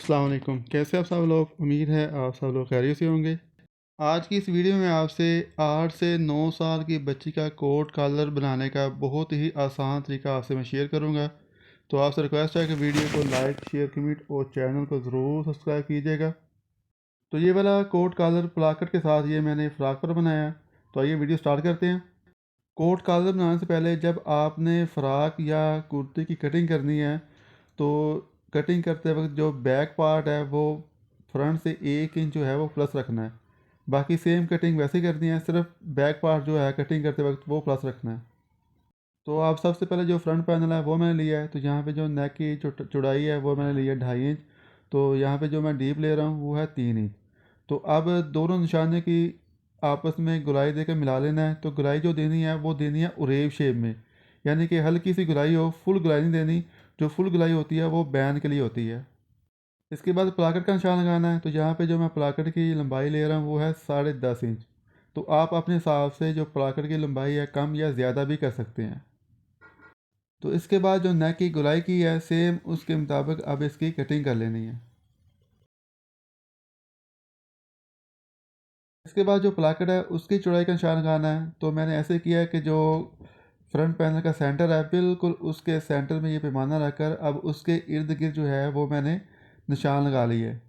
अस्सलाम वालेकुम। कैसे आप सब लोग? उम्मीद है आप सब लोग खैरियत से होंगे। आज की इस वीडियो में आपसे 8 से 9 साल की बच्ची का कोट कॉलर बनाने का बहुत ही आसान तरीका आपसे मैं शेयर करूंगा। तो आपसे रिक्वेस्ट है कि वीडियो को लाइक शेयर कमेंट और चैनल को ज़रूर सब्सक्राइब कीजिएगा। तो ये वाला कोट कॉलर प्लाकेट के साथ ये मैंने फ़्रॉक पर बनाया। तो आइए वीडियो स्टार्ट करते हैं। कोट कॉलर बनाने से पहले जब आपने फ़्रॉक या कुर्ती की कटिंग करनी है तो कटिंग करते वक्त जो बैक पार्ट है वो फ्रंट से 1 इंच जो है वो प्लस रखना है। बाकी सेम कटिंग वैसे ही करनी है, सिर्फ बैक पार्ट जो है कटिंग करते वक्त वो प्लस रखना है। तो आप सबसे पहले जो फ्रंट पैनल है वो मैंने लिया है। तो यहाँ पे जो नेक की चौड़ाई है वो मैंने लिया 2.5 इंच। तो यहाँ पे जो मैं डीप ले रहा हूँ वो है 3 इंच। तो अब दोनों निशाने की आपस में गुलाई देकर मिला लेना है। तो गुलाई जो देनी है वो देनी है उरेब शेप में, यानी कि हल्की सी गुलाई हो, फुल गुलाई नहीं देनी। जो फुल गुलाई होती है वो बैन के लिए होती है। इसके बाद प्लाकेट का निशान लगाना है। तो यहाँ पे जो मैं प्लाकेट की लंबाई ले रहा हूँ वो है 10.5 इंच। तो आप अपने हिसाब से जो प्लाकेट की लंबाई है कम या ज़्यादा भी कर सकते हैं। तो इसके बाद जो नेक की गुलाई की है सेम उसके मुताबिक अब इसकी कटिंग कर लेनी है। इसके बाद जो प्लाकेट है उसकी चौड़ाई का निशान लगाना है। तो मैंने ऐसे किया है कि जो फ्रंट पैनल का सेंटर है बिल्कुल उसके सेंटर में ये पैमाना रखकर अब उसके इर्द गिर्द जो है वो मैंने निशान लगा लिए है।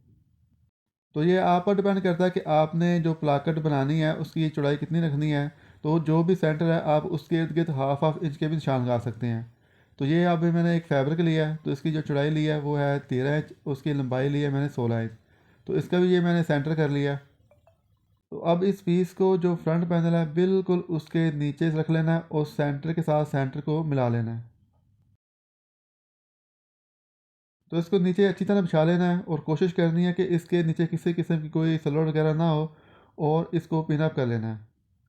तो ये आप पर डिपेंड करता है कि आपने जो प्लाकेट बनानी है उसकी चौड़ाई कितनी रखनी है। तो जो भी सेंटर है आप उसके इर्द गिर्द हाफ इंच के भी निशान लगा सकते हैं। तो ये अभी मैंने एक फैब्रिक लिया है। तो इसकी जो चौड़ाई ली है वो है 13 इंच, उसकी लंबाई ली है मैंने 16 इंच। तो इसका भी ये मैंने सेंटर कर लिया। तो अब इस पीस को जो फ्रंट पैनल है बिल्कुल उसके नीचे से रख लेना है और सेंटर के साथ सेंटर को मिला लेना है। तो इसको नीचे अच्छी तरह बिछा लेना है और कोशिश करनी है कि इसके नीचे किसी किस्म की कोई सलवट वगैरह ना हो और इसको पिनअप कर लेना है।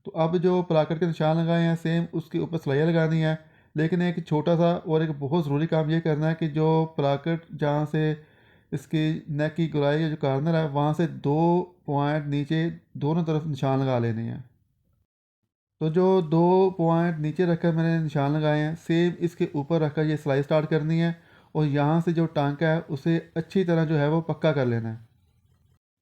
तो अब जो प्लाकेट के निशान लगाए हैं सेम उसके ऊपर सिलाइयाँ लगानी है। लेकिन एक छोटा सा और एक बहुत ज़रूरी काम ये करना है कि जो प्लाकेट जहाँ से इसकी नेक की गुलाई या जो कार्नर है वहाँ से 2 पॉइंट नीचे दोनों तरफ निशान लगा लेने हैं। तो जो 2 पॉइंट नीचे रखकर मैंने निशान लगाए हैं सेम इसके ऊपर रखकर ये सिलाई स्टार्ट करनी है और यहाँ से जो टांका है उसे अच्छी तरह जो है वो पक्का कर लेना है।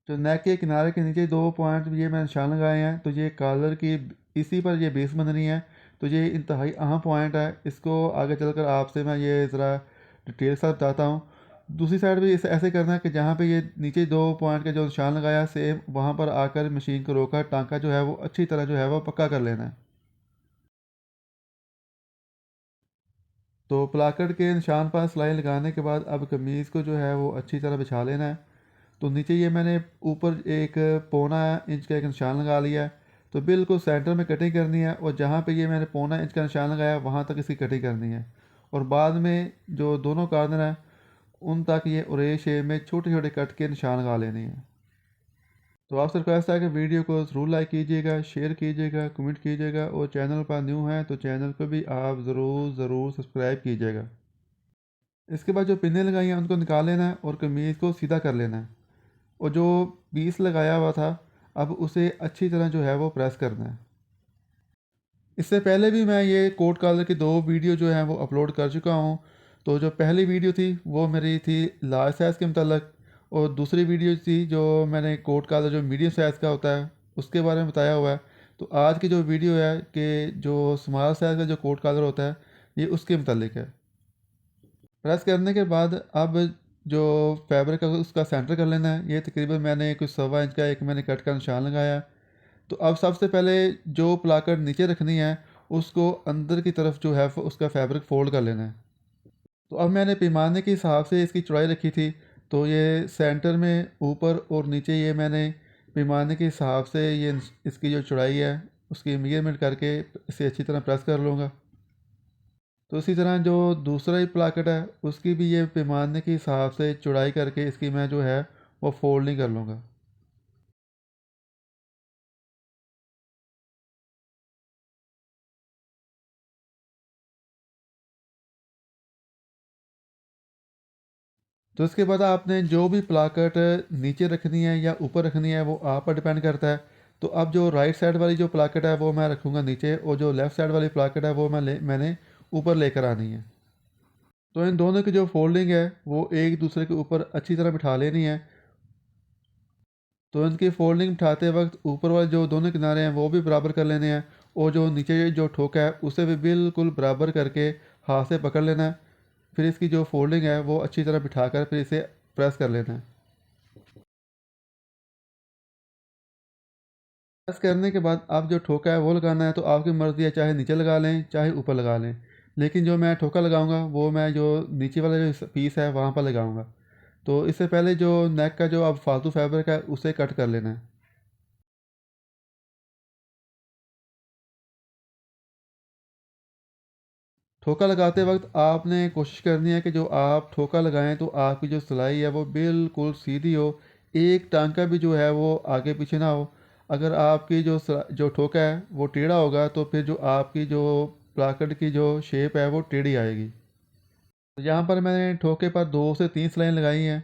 जो नेक के किनारे के नीचे 2 पॉइंट ये मैंने निशान लगाए हैं तो ये कॉलर की इसी पर ये बेस बंधनी है। तो ये इंतहाई अहम पॉइंट है, इसको आगे चलकर आपसे मैं ये ज़रा डिटेल से बताता हूँ। दूसरी साइड भी इसे ऐसे करना है कि जहाँ पे ये नीचे 2 पॉइंट के जो निशान लगाया सेम वहाँ पर आकर मशीन को रोका टांका जो है वो अच्छी तरह जो है वो पक्का कर लेना है। तो प्लाकेट के निशान पर सिलाई लगाने के बाद अब कमीज़ को जो है वो अच्छी तरह बिछा लेना है। तो नीचे ये मैंने ऊपर एक 1.25 इंच का एक निशान लगा लिया है। तो बिल्कुल सेंटर में कटिंग करनी है और जहाँ पे ये मैंने 1.25 इंच का निशान लगाया वहाँ तक इसकी कटिंग करनी है। और बाद में जो दोनों कार्नर हैं उन तक ये ओरे शेप में छोटे छोटे कट के निशान लगा लेने हैं। तो आपसे रिक्वेस्ट है कि वीडियो को ज़रूर लाइक कीजिएगा, शेयर कीजिएगा, कमेंट कीजिएगा और चैनल पर न्यू हैं तो चैनल को भी आप ज़रूर सब्सक्राइब कीजिएगा। इसके बाद जो पिनें लगाई हैं उनको निकाल लेना है और कमीज़ को सीधा कर लेना है। और जो पीस लगाया हुआ था अब उसे अच्छी तरह जो है वो प्रेस करना है। इससे पहले भी मैं ये कोट कॉलर की 2 वीडियो जो हैं वो अपलोड कर चुका हूँ। तो जो पहली वीडियो थी वो मेरी थी लार्ज साइज़ के मतलब, और दूसरी वीडियो थी जो मैंने कोट कॉलर जो मीडियम साइज़ का होता है उसके बारे में बताया हुआ है। तो आज की जो वीडियो है कि जो स्मॉल साइज़ का जो कोट कॉलर होता है ये उसके मतलब है। प्रेस करने के बाद अब जो फैब्रिक है उसका सेंटर कर लेना है। ये तकरीबन मैंने कुछ 1.25 इंच का एक मैंने कट का निशान लगाया। तो अब सबसे पहले जो प्लाकेट नीचे रखनी है उसको अंदर की तरफ जो है उसका फैब्रिक फोल्ड कर लेना है। तो अब मैंने पैमाने के हिसाब से इसकी चौड़ाई रखी थी। तो ये सेंटर में ऊपर और नीचे ये मैंने पैमाने के हिसाब से ये इसकी जो चौड़ाई है उसकी मेजरमेंट करके इसे अच्छी तरह प्रेस कर लूँगा। तो इसी तरह जो दूसरा ही प्लाकेट है उसकी भी ये पैमाने के हिसाब से चौड़ाई करके इसकी मैं जो है वो फोल्डिंग कर लूँगा। तो इसके बाद आपने जो भी प्लाकेट नीचे रखनी है या ऊपर रखनी है वो आप पर डिपेंड करता है। तो अब जो राइट साइड वाली जो प्लाकेट है वो मैं रखूँगा नीचे और जो लेफ़्ट साइड वाली प्लाकेट है वो मैंने ऊपर लेकर आनी है। तो इन दोनों की जो फोल्डिंग है वो एक दूसरे के ऊपर अच्छी तरह बिठा लेनी है। तो इनकी फोल्डिंग बिठाते वक्त ऊपर वाले जो दोनों किनारे हैं वो भी बराबर कर लेने हैं, और जो नीचे जो ठोका है उसे भी बिल्कुल बराबर करके हाथ से पकड़ लेना है। फिर इसकी जो फोल्डिंग है वो अच्छी तरह बिठाकर फिर इसे प्रेस कर लेना है। प्रेस करने के बाद आप जो ठोका है वो लगाना है, तो आपकी मर्ज़ी है, चाहे नीचे लगा लें चाहे ऊपर लगा लें। लेकिन जो मैं ठोका लगाऊंगा वो मैं जो नीचे वाला जो पीस है वहाँ पर लगाऊंगा। तो इससे पहले जो नेक का जो अब फालतू फैब्रिक है उसे कट कर लेना है। ठोका लगाते वक्त आपने कोशिश करनी है कि जो आप ठोका लगाएं तो आपकी जो सिलाई है वो बिल्कुल सीधी हो, एक टांका भी जो है वो आगे पीछे ना हो। अगर आपकी जो ठोका है वो टेढ़ा होगा तो फिर जो आपकी जो प्लाकट की जो शेप है वो टेढ़ी आएगी। तो यहाँ पर मैंने ठोके पर 2 से 3 सिलाई लगाई हैं,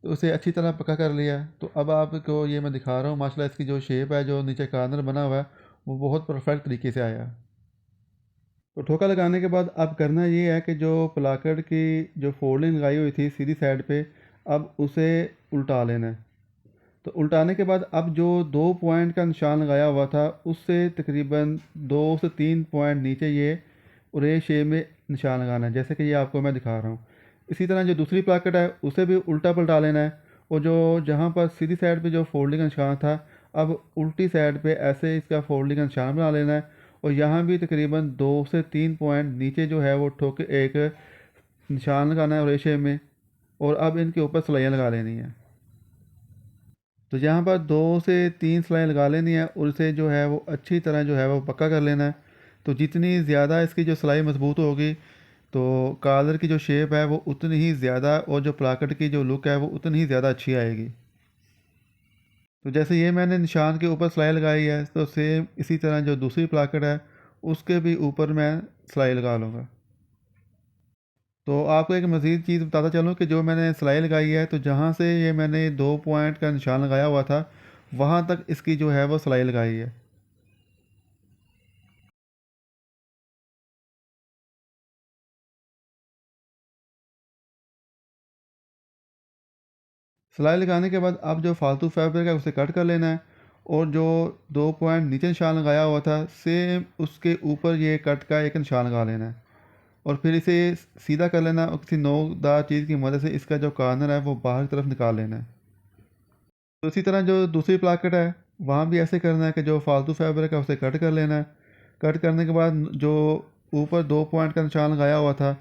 तो उसे अच्छी तरह पक्का कर लिया। तो अब आपको ये मैं दिखा रहा हूँ, माशाल्लाह इसकी जो शेप है, जो नीचे कार्नर बना हुआ है, वो बहुत परफेक्ट तरीके से आया। तो ठोका लगाने के बाद अब करना ये है कि जो प्लाकड़ की जो फोल्डिंग लगाई हुई थी सीधी साइड पे, अब उसे उल्टा लेना है। तो उल्टाने के बाद अब जो 2 पॉइंट का निशान लगाया हुआ था उससे तकरीबन 2 से 3 पॉइंट नीचे ये उरे शेप में निशान लगाना है, जैसे कि ये आपको मैं दिखा रहा हूँ। इसी तरह जो दूसरी प्लाकट है उसे भी उल्टा पलटा लेना है, और जो जहाँ पर सीधी साइड पे जो फोल्डिंग का निशान था, अब उल्टी साइड पे ऐसे इसका फोल्डिंग का निशान बना लेना है। और यहाँ भी तकरीबन 2 से 3 पॉइंट नीचे जो है वो ठोके एक निशान लगाना है रेशे में, और अब इनके ऊपर सिलाइयाँ लगा लेनी है। तो यहाँ पर 2 से 3 सिलाई लगा लेनी है, और इसे जो है वो अच्छी तरह जो है वो पक्का कर लेना है। तो जितनी ज़्यादा इसकी जो सिलाई मजबूत होगी, तो कॉलर की जो शेप है वो उतनी ही ज़्यादा, और जो प्लाकट की जो लुक है वो उतनी ही ज़्यादा अच्छी आएगी। तो जैसे ये मैंने निशान के ऊपर सिलाई लगाई है, तो सेम इसी तरह जो दूसरी प्लाकट है उसके भी ऊपर मैं सिलाई लगा लूँगा। तो आपको एक मज़ीद चीज़ बताता चलूँ कि जो मैंने सिलाई लगाई है, तो जहाँ से ये मैंने 2 पॉइंट का निशान लगाया हुआ था वहाँ तक इसकी जो है वो सिलाई लगाई है। सिलाई लगाने के बाद अब जो फालतू फैब्रिक है उसे कट कर लेना है, और जो 2 पॉइंट नीचे निशान लगाया हुआ था सेम उसके ऊपर ये कट का एक निशान लगा लेना है, और फिर इसे सीधा कर लेना, और किसी नोकदार चीज़ की मदद से इसका जो कॉर्नर है वो बाहर की तरफ निकाल लेना है। तो इसी तरह जो दूसरी प्लाकेट है वहाँ भी ऐसे करना है कि जो फालतू फैब्रिक है उसे कट कर लेना है। कट करने के बाद जो ऊपर 2 पॉइंट का निशान लगाया हुआ था,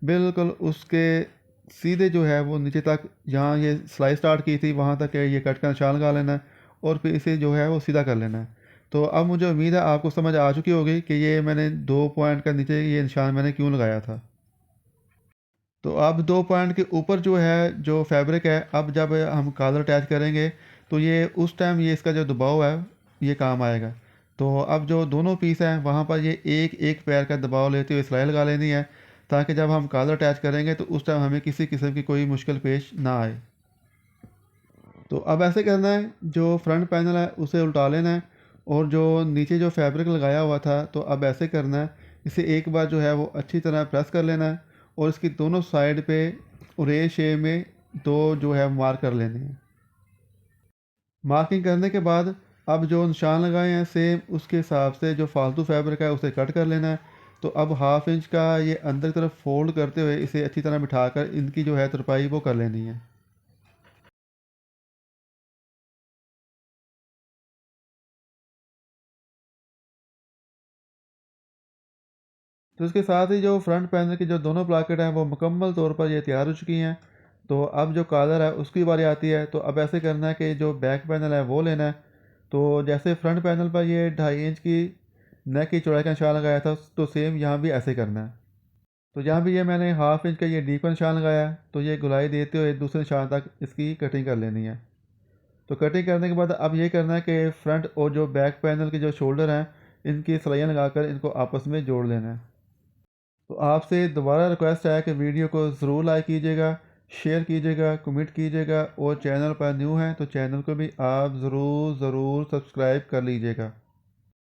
बिल्कुल उसके सीधे जो है वो नीचे तक, जहाँ ये सिलाई स्टार्ट की थी वहाँ तक ये कट का निशान लगा लेना है, और फिर इसे जो है वो सीधा कर लेना है। तो अब मुझे उम्मीद है आपको समझ आ चुकी होगी कि ये मैंने 2 पॉइंट का नीचे ये निशान मैंने क्यों लगाया था। तो अब 2 पॉइंट के ऊपर जो है जो फैब्रिक है, अब जब हम कॉलर अटैच करेंगे तो ये उस टाइम ये इसका जो दबाव है ये काम आएगा। तो अब जो दोनों पीस हैं वहाँ पर ये एक एक पैर का दबाव लेते हुए सिलाई लगा लेनी है, ताकि जब हम कॉलर अटैच करेंगे तो उस टाइम हमें किसी किस्म की कोई मुश्किल पेश ना आए। तो अब ऐसे करना है, जो फ्रंट पैनल है उसे उल्टा लेना है, और जो नीचे जो फैब्रिक लगाया हुआ था तो अब ऐसे करना है, इसे एक बार जो है वो अच्छी तरह प्रेस कर लेना है, और इसकी दोनों साइड पे रे शेप में दो जो है मार्क कर लेने हैं। मार्किंग करने के बाद अब जो निशान लगाए हैं सेम उसके हिसाब से जो फालतू फैब्रिक है उसे कट कर लेना है। तो अब हाफ इंच का ये अंदर की तरफ फोल्ड करते हुए इसे अच्छी तरह बिठाकर इनकी जो है तुरपाई वो कर लेनी है। तो इसके साथ ही जो फ्रंट पैनल की जो दोनों प्लाकेट हैं वो मुकम्मल तौर पर ये तैयार हो चुकी हैं। तो अब जो कॉलर है उसकी बारी आती है। तो अब ऐसे करना है कि जो बैक पैनल है वो लेना है। तो जैसे फ्रंट पैनल पर ये 2.5 इंच की नेक की चौड़ाई का निशान लगाया था, तो सेम यहाँ भी ऐसे करना है। तो यहाँ भी ये मैंने हाफ इंच का ये डीप का निशान लगाया है, तो ये गुलाई देते हुए दूसरे निशान तक इसकी कटिंग कर लेनी है। तो कटिंग करने के बाद अब ये करना है कि फ्रंट और जो बैक पैनल के जो शोल्डर हैं इनकी सिलाइयाँ लगाकर इनको आपस में जोड़ लेना है। तो आपसे दोबारा रिक्वेस्ट है कि वीडियो को ज़रूर लाइक कीजिएगा, शेयर कीजिएगा, कमेंट कीजिएगा, और चैनल पर न्यू हैं तो चैनल को भी आप ज़रूर सब्सक्राइब कर लीजिएगा।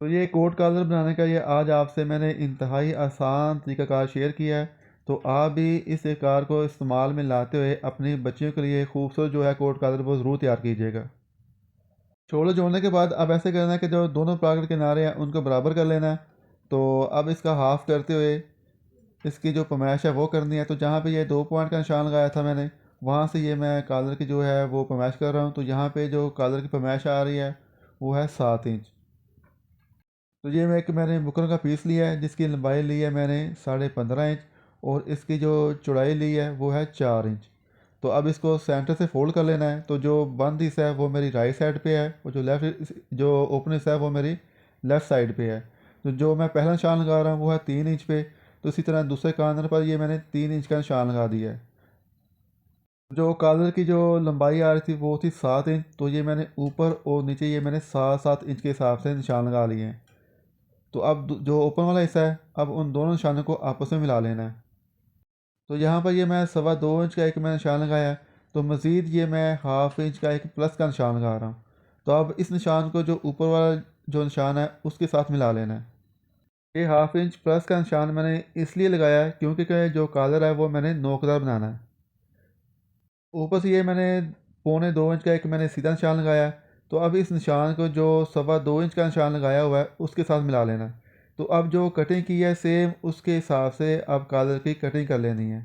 तो ये कोट कॉलर बनाने का ये आज आपसे मैंने इंतहाई आसान तरीक़ाकार शेयर किया है। तो आप भी इस कार को इस्तेमाल में लाते हुए अपनी बच्चियों के लिए खूबसूरत जो है कोट कॉलर वो ज़रूर तैयार कीजिएगा। शोल्डर जोड़ने के बाद अब ऐसे करना है कि जो दोनों पॉकेट किनारे हैं उनको बराबर कर लेना है। तो अब इसका हाफ़ करते हुए इसकी जो पमैश है वो करनी है। तो जहाँ पे ये 2 पॉइंट का निशान लगाया था मैंने, वहाँ से ये मैं कॉलर की जो है वो पमैश कर रहा हूँ। तो यहाँ पे जो कॉलर की पमैश आ रही है वो है 7 इंच। तो ये मैंने बुकरम का पीस लिया है जिसकी लंबाई ली है मैंने 15.5 इंच और इसकी जो चौड़ाई ली है वो है 4 इंच। तो अब इसको सेंटर से फोल्ड कर लेना है। तो जो बंद हिस्सा है वो मेरी राइट साइड पे है और जो ओपन हिस्सा है वो मेरी लेफ़्ट साइड पे है। तो जो मैं पहला निशान लगा रहा हूँ वो है 3 इंच पे। तो इसी तरह दूसरे कॉर्नर पर ये मैंने 3 इंच का निशान लगा दिया है। जो कॉलर की जो लंबाई आ रही थी वो थी 7 इंच। तो ये मैंने ऊपर और नीचे ये मैंने 7-7 इंच के हिसाब से निशान लगा लिए हैं। तो अब जो ओपन वाला हिस्सा है अब उन दोनों निशानों को आपस में मिला लेना है। तो यहाँ पर ये मैं 2.25 इंच का एक मैंने निशान लगाया है। तो मज़ीद ये मैं 1/2 इंच का एक प्लस का निशान लगा रहा हूँ। तो अब इस निशान को जो ऊपर वाला जो निशान है उसके साथ मिला लेना है। ये 1/2 इंच प्लस का निशान मैंने इसलिए लगाया है क्योंकि जो कॉलर है वो मैंने नोकदार बनाना है। ऊपर से ये मैंने 1.25 इंच का एक मैंने सीधा निशान लगाया है। तो अब इस निशान को जो 2.25 इंच का निशान लगाया हुआ है उसके साथ मिला लेना है। तो अब जो कटिंग की है सेम उसके हिसाब से अब कॉलर की कटिंग कर लेनी है।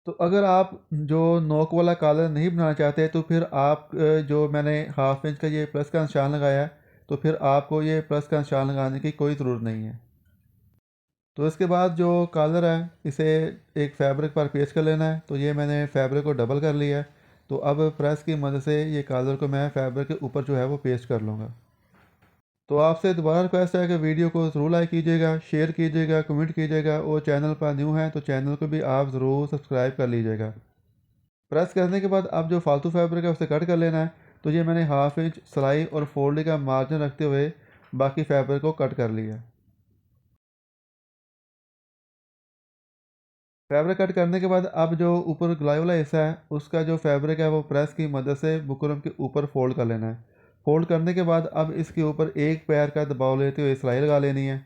तो अगर आप जो नोक वाला कॉलर नहीं बनाना चाहते तो फिर आप जो मैंने 1/2 इंच का ये प्लस का निशान लगाया है तो फिर आपको ये प्लस का निशान लगाने की कोई ज़रूरत नहीं है। तो इसके बाद जो कॉलर है इसे एक फैब्रिक पर पेस्ट कर लेना है। तो ये मैंने फैब्रिक को डबल कर लिया है। तो अब प्रेस की मदद से ये कॉलर को मैं फैब्रिक के ऊपर जो है वो पेस्ट कर लूँगा। तो आपसे दोबारा रिक्वेस्ट है कि वीडियो को ज़रूर लाइक कीजिएगा, शेयर कीजिएगा, कमेंट कीजिएगा और चैनल पर न्यू हैं तो चैनल को भी आप ज़रूर सब्सक्राइब कर लीजिएगा। प्रेस करने के बाद अब जो फालतू फैब्रिक है उसे कट कर लेना है। तो ये मैंने 1/2 इंच सिलाई और फोल्डिंग का मार्जिन रखते हुए बाकी फैब्रिक को कट कर लिया। फैब्रिक कट करने के बाद अब जो ऊपर गुलाई वाला हिस्सा है उसका जो फैब्रिक है वो प्रेस की मदद से बुकरम के ऊपर फोल्ड कर लेना है। फोल्ड करने के बाद अब इसके ऊपर एक पैर का दबाव लेते हुए सिलाई लगा लेनी है।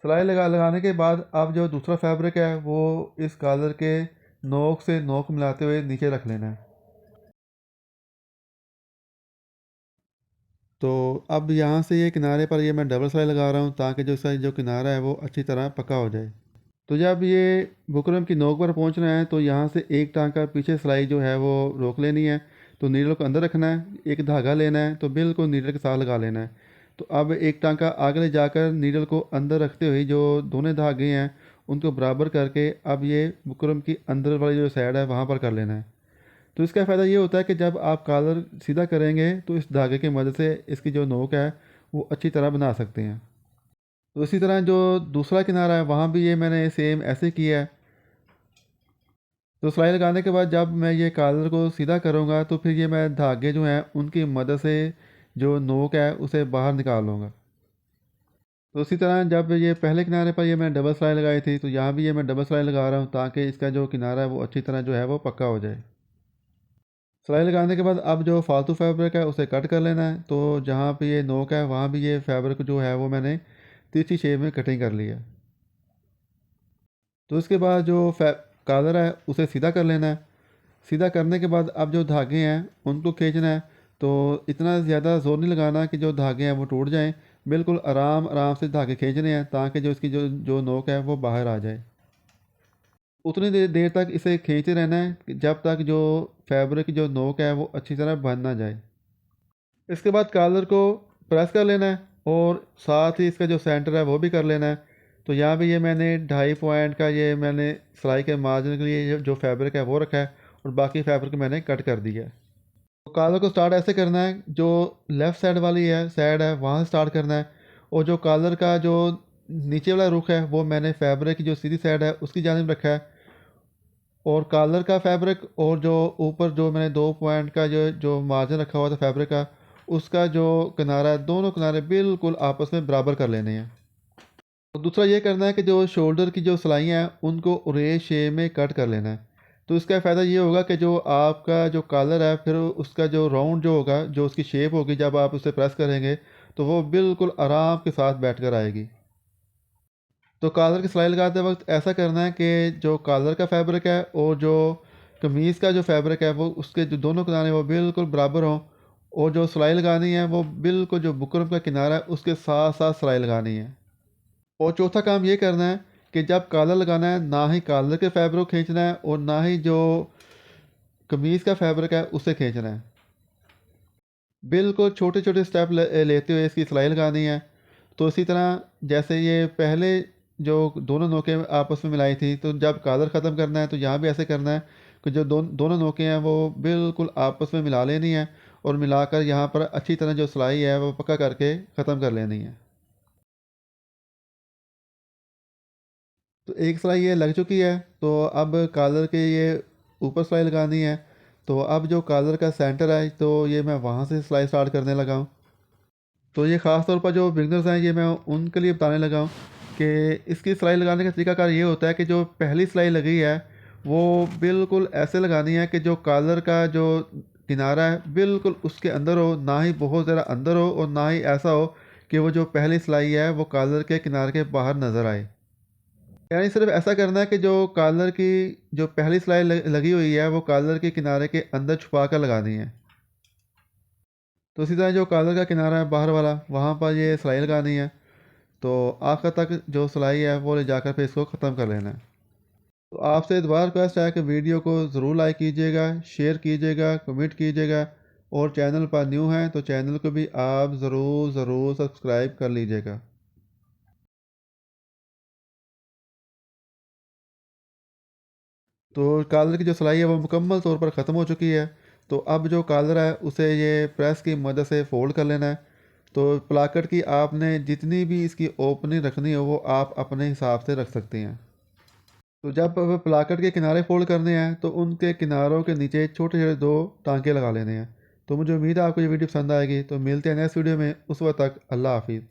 सिलाई लगाने के बाद अब जो दूसरा फैब्रिक है वो इस कॉलर के नोक से नोक मिलाते हुए नीचे रख लेना है। तो अब यहाँ से ये किनारे पर ये मैं डबल सिलाई लगा रहा हूँ ताकि जो इसका जो किनारा है वो अच्छी तरह पक्का हो जाए। तो जब ये बुकरम की नोक पर पहुँच रहे हैं तो यहाँ से एक टांका पीछे सिलाई जो है वो रोक लेनी है। तो नीडल को अंदर रखना है, एक धागा लेना है तो बिल्कुल नीडल के साथ लगा लेना है। तो अब एक टांका आगे ले जाकर नीडल को अंदर रखते हुए जो दोनों धागे हैं उनको बराबर करके अब ये बुकरम की अंदर वाली जो साइड है वहाँ पर कर लेना है। तो इसका फ़ायदा ये होता है कि जब आप कॉलर सीधा करेंगे तो इस धागे की मदद से इसकी जो नोक है वो अच्छी तरह बना सकते हैं। तो इसी तरह जो दूसरा किनारा है वहाँ भी ये मैंने सेम ऐसे किया है। तो सिलाई लगाने के बाद जब मैं ये कॉलर को सीधा करूँगा तो फिर ये मैं धागे जो हैं उनकी मदद से जो नोक है उसे बाहर निकाल लूँगा। तो इसी तरह जब ये पहले किनारे पर ये मैं डबल सिलाई लगाई थी तो यहाँ भी ये मैं डबल सिलाई लगा रहा हूँ ताकि इसका जो किनारा है वो अच्छी तरह जो है वो पक्का हो जाए। सिलाई लगाने के बाद अब जो फालतू फैब्रिक है उसे कट कर लेना है। तो जहाँ पे ये नोक है वहाँ भी ये फैब्रिक जो है वो मैंने तिरछी शेप में कटिंग कर लिया। तो इसके बाद जो कॉलर है उसे सीधा कर लेना है। सीधा करने के बाद अब जो धागे हैं उनको खींचना है। तो इतना ज़्यादा ज़ोर नहीं लगाना कि जो धागे हैं वो टूट जाएं। बिल्कुल आराम आराम से धागे खींचने हैं ताकि जो इसकी जो जो नोक है वो बाहर आ जाए। उतनी देर तक इसे खींचते रहना है कि जब तक जो फैब्रिक की जो नोक है वो अच्छी तरह बंध ना जाए। इसके बाद कॉलर को प्रेस कर लेना है और साथ ही इसका जो सेंटर है वो भी कर लेना है। तो यहाँ भी ये मैंने 2.5 पॉइंट का ये मैंने सिलाई के मार्जिन के लिए जो फैब्रिक है वो रखा है और बाकी फैब्रिक मैंने कट कर दिया है। तो कॉलर को स्टार्ट ऐसे करना है, जो लेफ़्ट साइड वाली है साइड है वहाँ से स्टार्ट करना है और जो कॉलर का जो नीचे वाला रुख है वो मैंने फैब्रिक की जो सीधी साइड है उसकी जानिब रखा है। और कॉलर का फैब्रिक और जो ऊपर जो मैंने 2 पॉइंट का जो जो मार्जिन रखा हुआ था फैब्रिक का उसका जो किनारा है दोनों किनारे बिल्कुल आपस में बराबर कर लेने हैं। और दूसरा ये करना है कि जो शोल्डर की जो सिलाइयाँ हैं उनको रेस शेप में कट कर लेना है तो इसका फ़ायदा ये होगा कि जो आपका जो कॉलर है फिर उसका जो राउंड जो होगा, जो उसकी शेप होगी जब आप उसे प्रेस करेंगे तो वो बिल्कुल आराम के साथ बैठ कर आएगी। तो कॉलर की सिलाई लगाते वक्त ऐसा करना है कि जो कॉलर का फैब्रिक है और जो कमीज़ का जो फैब्रिक है वो उसके जो दोनों किनारे वो बिल्कुल बराबर हों, और जो सिलाई लगानी है वो बिल्कुल जो बुकरम का किनारा है उसके साथ साथ सिलाई लगानी है। और चौथा काम ये करना है कि जब कॉलर लगाना है ना ही कॉलर के फैब्रिक को खींचना है और ना ही जो कमीज़ का फैब्रिक है उसे खींचना है। बिल्कुल छोटे छोटे स्टेप लेते हुए इसकी सिलाई लगानी है। तो इसी तरह जैसे ये पहले जो दोनों नोकें आपस में मिलाई थी, तो जब कॉलर ख़त्म करना है तो यहाँ भी ऐसे करना है कि जो दोनों नोकें हैं वो बिल्कुल आपस में मिला लेनी है और मिलाकर यहाँ पर अच्छी तरह जो सिलाई है वो पक्का करके ख़त्म कर लेनी है। तो एक सिलाई ये लग चुकी है, तो अब कॉलर के ये ऊपर सिलाई लगानी है। तो अब जो कॉलर का सेंटर है तो ये मैं वहाँ से सिलाई स्टार्ट करने लगा हूँ। तो ये ख़ास तौर पर जो बिगनर्स हैं ये मैं उनके लिए बताने लगा हूँ कि इसकी सिलाई लगाने का तरीकाकार ये होता है कि जो पहली सिलाई लगी है वो बिल्कुल ऐसे लगानी है कि जो कॉलर का जो किनारा है बिल्कुल उसके अंदर हो, ना ही बहुत ज़्यादा अंदर हो और ना ही ऐसा हो कि वो जो पहली सिलाई है वो कॉलर के किनारे के बाहर नज़र आए। यानी सिर्फ ऐसा करना है कि जो कॉलर की जो पहली सिलाई लगी हुई है वो कॉलर के किनारे के अंदर छुपा कर लगानी है। तो इसी तरह जो कॉलर का किनारा है बाहर वाला वहाँ पर ये सिलाई लगानी है। तो आखिर तक जो सिलाई है वो ले जाकर फिर इसको ख़त्म कर लेना है। तो आपसे दोबारा रिक्वेस्ट है कि वीडियो को ज़रूर लाइक कीजिएगा, शेयर कीजिएगा, कमेंट कीजिएगा, और चैनल पर न्यू हैं तो चैनल को भी आप ज़रूर ज़रूर सब्सक्राइब कर लीजिएगा। तो कॉलर की जो सिलाई है वो मुकम्मल तौर पर ख़त्म हो चुकी है। तो अब जो कॉलर है उसे ये प्रेस की मदद से फ़ोल्ड कर लेना है। तो प्लाकेट की आपने जितनी भी इसकी ओपनिंग रखनी हो वो आप अपने हिसाब से रख सकती हैं। तो जब अब प्लाकेट के किनारे फोल्ड करने हैं तो उनके किनारों के नीचे छोटे छोटे दो टांके लगा लेने हैं। तो मुझे उम्मीद है आपको ये वीडियो पसंद आएगी। तो मिलते हैं नेक्स्ट वीडियो में, उस वक्त तक अल्लाह हाफिज़।